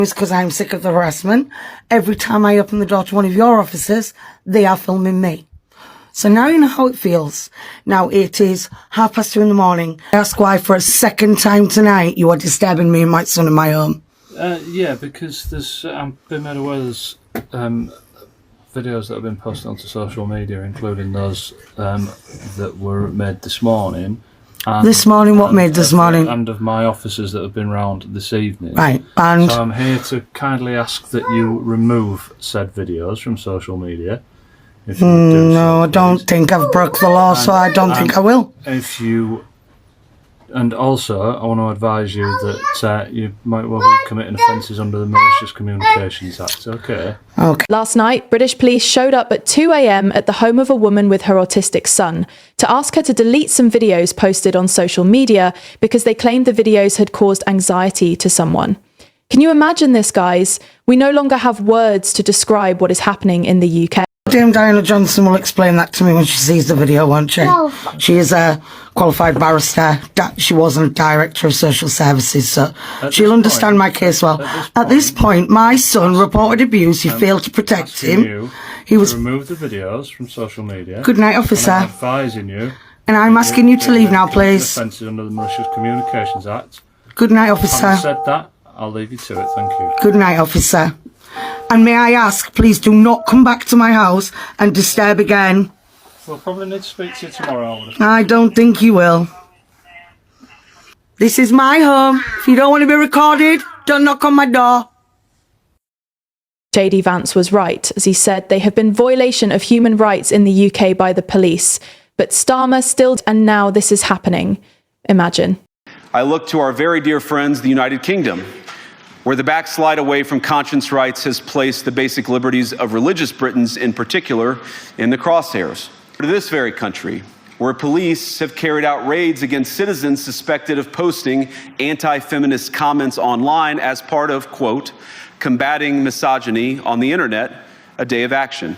It's because I'm sick of the harassment. Every time I open the door to one of your offices, they are filming me. So now you know how it feels. Now it is 2:30 in the morning. I ask why for a second time tonight you are disturbing me and my son in my home. Yeah, because there's I've been made aware there's videos that have been posted onto social media, including those that were made this morning. This morning? What made this morning? And of my officers that have been round this evening. Right, and... So I'm here to kindly ask that you remove said videos from social media. If you do no, I don't think I've broke the law, so I don't think I will. And also, I want to advise you that you might well be committing offences under the Malicious Communications Act, okay? Okay. Last night, British police showed up at 2 a.m. at the home of a woman with her autistic son to ask her to delete some videos posted on social media because they claimed the videos had caused anxiety to someone. Can you imagine this, guys? We no longer have words to describe what is happening in the UK. Dame Diana Johnson will explain that to me when she sees the video, won't she? No. She is a qualified barrister. She wasn't a director of social services, so she'll understand my case well. At this point, my son reported abuse. You failed to protect him. He was remove the videos from social media. Good night, officer. I'm advising you. And I'm asking you to leave now, please. Offences under the Malicious Communications Act. Good night, officer. Having said that, I'll leave you to it. Thank you. Good night, officer. And may I ask, please do not come back to my house and disturb again. We'll probably need to speak to you tomorrow. I don't think you will. This is my home. If you don't want to be recorded, don't knock on my door. JD Vance was right, as he said they have been violation of human rights in the UK by the police. But Starmer still, and now this is happening. Imagine. I look to our very dear friends, the United Kingdom, where the backslide away from conscience rights has placed the basic liberties of religious Britons in particular in the crosshairs. To this very country, where police have carried out raids against citizens suspected of posting anti-feminist comments online as part of, quote, combating misogyny on the internet, a day of action.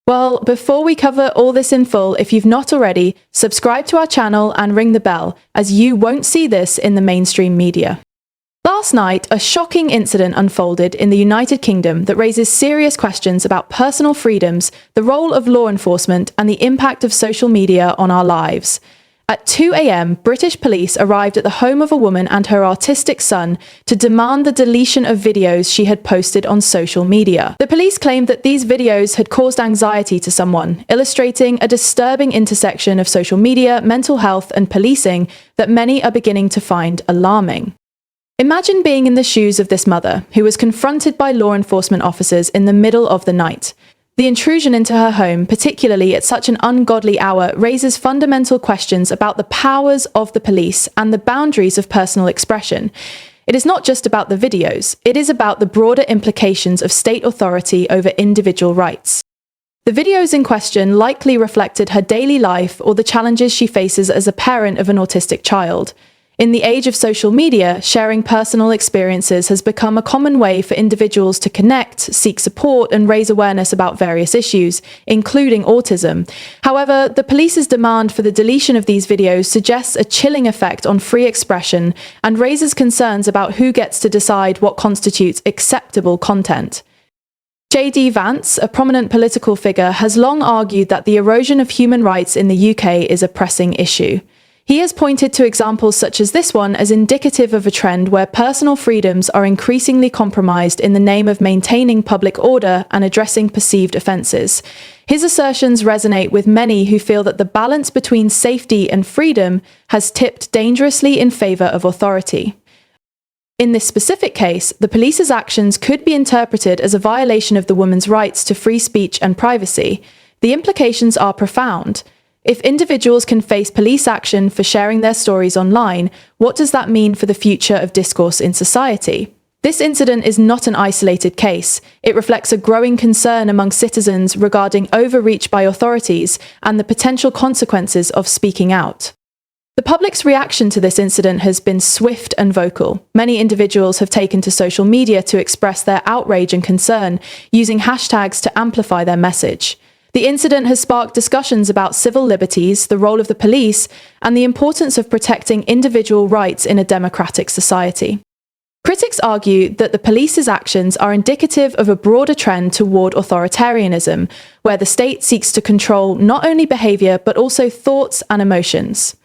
Well, before we cover all this in full, if you've not already, subscribe to our channel and ring the bell, as you won't see this in the mainstream media. Last night, a shocking incident unfolded in the United Kingdom that raises serious questions about personal freedoms, the role of law enforcement, and the impact of social media on our lives. At 2 a.m, British police arrived at the home of a woman and her autistic son to demand the deletion of videos she had posted on social media. The police claimed that these videos had caused anxiety to someone, illustrating a disturbing intersection of social media, mental health, and policing that many are beginning to find alarming. Imagine being in the shoes of this mother, who was confronted by law enforcement officers in the middle of the night. The intrusion into her home, particularly at such an ungodly hour, raises fundamental questions about the powers of the police and the boundaries of personal expression. It is not just about the videos, it is about the broader implications of state authority over individual rights. The videos in question likely reflected her daily life or the challenges she faces as a parent of an autistic child. In the age of social media, sharing personal experiences has become a common way for individuals to connect, seek support, and raise awareness about various issues, including autism. However, the police's demand for the deletion of these videos suggests a chilling effect on free expression and raises concerns about who gets to decide what constitutes acceptable content. JD Vance, a prominent political figure, has long argued that the erosion of human rights in the UK is a pressing issue. He has pointed to examples such as this one as indicative of a trend where personal freedoms are increasingly compromised in the name of maintaining public order and addressing perceived offences. His assertions resonate with many who feel that the balance between safety and freedom has tipped dangerously in favour of authority. In this specific case, the police's actions could be interpreted as a violation of the woman's rights to free speech and privacy. The implications are profound. If individuals can face police action for sharing their stories online, what does that mean for the future of discourse in society? This incident is not an isolated case. It reflects a growing concern among citizens regarding overreach by authorities and the potential consequences of speaking out. The public's reaction to this incident has been swift and vocal. Many individuals have taken to social media to express their outrage and concern, using hashtags to amplify their message. The incident has sparked discussions about civil liberties, the role of the police, and the importance of protecting individual rights in a democratic society. Critics argue that the police's actions are indicative of a broader trend toward authoritarianism, where the state seeks to control not only behavior but also thoughts and emotions.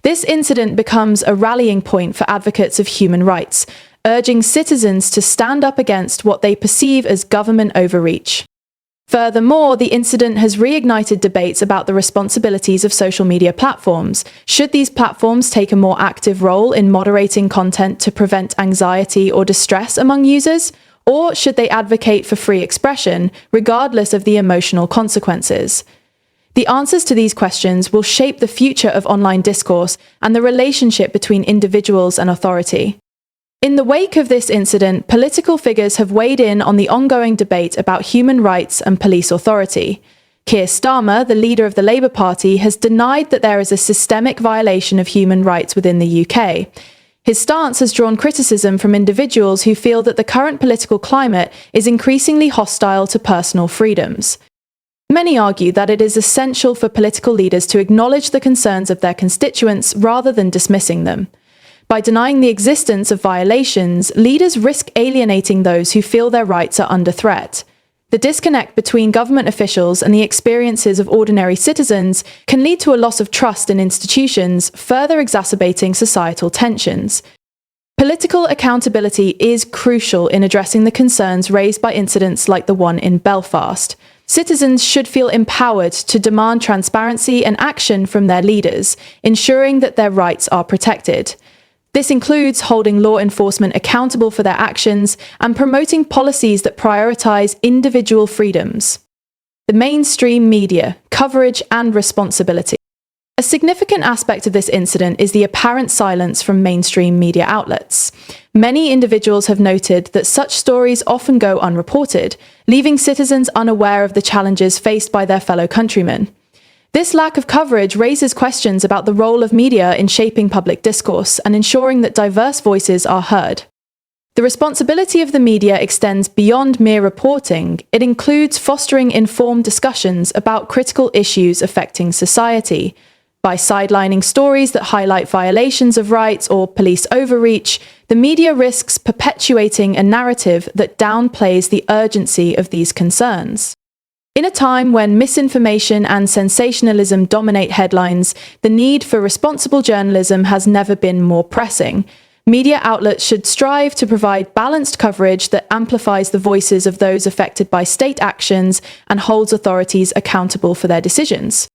This incident becomes a rallying point for advocates of human rights, urging citizens to stand up against what they perceive as government overreach. Furthermore, the incident has reignited debates about the responsibilities of social media platforms. Should these platforms take a more active role in moderating content to prevent anxiety or distress among users? Or should they advocate for free expression, regardless of the emotional consequences? The answers to these questions will shape the future of online discourse and the relationship between individuals and authority. In the wake of this incident, political figures have weighed in on the ongoing debate about human rights and police authority. Keir Starmer, the leader of the Labour Party, has denied that there is a systemic violation of human rights within the UK. His stance has drawn criticism from individuals who feel that the current political climate is increasingly hostile to personal freedoms. Many argue that it is essential for political leaders to acknowledge the concerns of their constituents rather than dismissing them. By denying the existence of violations, leaders risk alienating those who feel their rights are under threat. The disconnect between government officials and the experiences of ordinary citizens can lead to a loss of trust in institutions, further exacerbating societal tensions. Political accountability is crucial in addressing the concerns raised by incidents like the one in Belfast. Citizens should feel empowered to demand transparency and action from their leaders, ensuring that their rights are protected. This includes holding law enforcement accountable for their actions and promoting policies that prioritize individual freedoms. The mainstream media, coverage and responsibility. A significant aspect of this incident is the apparent silence from mainstream media outlets. Many individuals have noted that such stories often go unreported, leaving citizens unaware of the challenges faced by their fellow countrymen. This lack of coverage raises questions about the role of media in shaping public discourse and ensuring that diverse voices are heard. The responsibility of the media extends beyond mere reporting. It includes fostering informed discussions about critical issues affecting society. By sidelining stories that highlight violations of rights or police overreach, the media risks perpetuating a narrative that downplays the urgency of these concerns. In a time when misinformation and sensationalism dominate headlines, the need for responsible journalism has never been more pressing. Media outlets should strive to provide balanced coverage that amplifies the voices of those affected by state actions and holds authorities accountable for their decisions.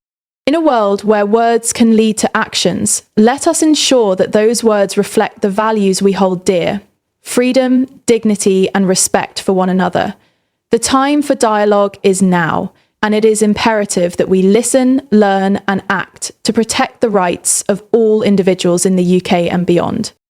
In a world where words can lead to actions, let us ensure that those words reflect the values we hold dear: freedom, dignity, and respect for one another. The time for dialogue is now, and it is imperative that we listen, learn, and act to protect the rights of all individuals in the UK and beyond.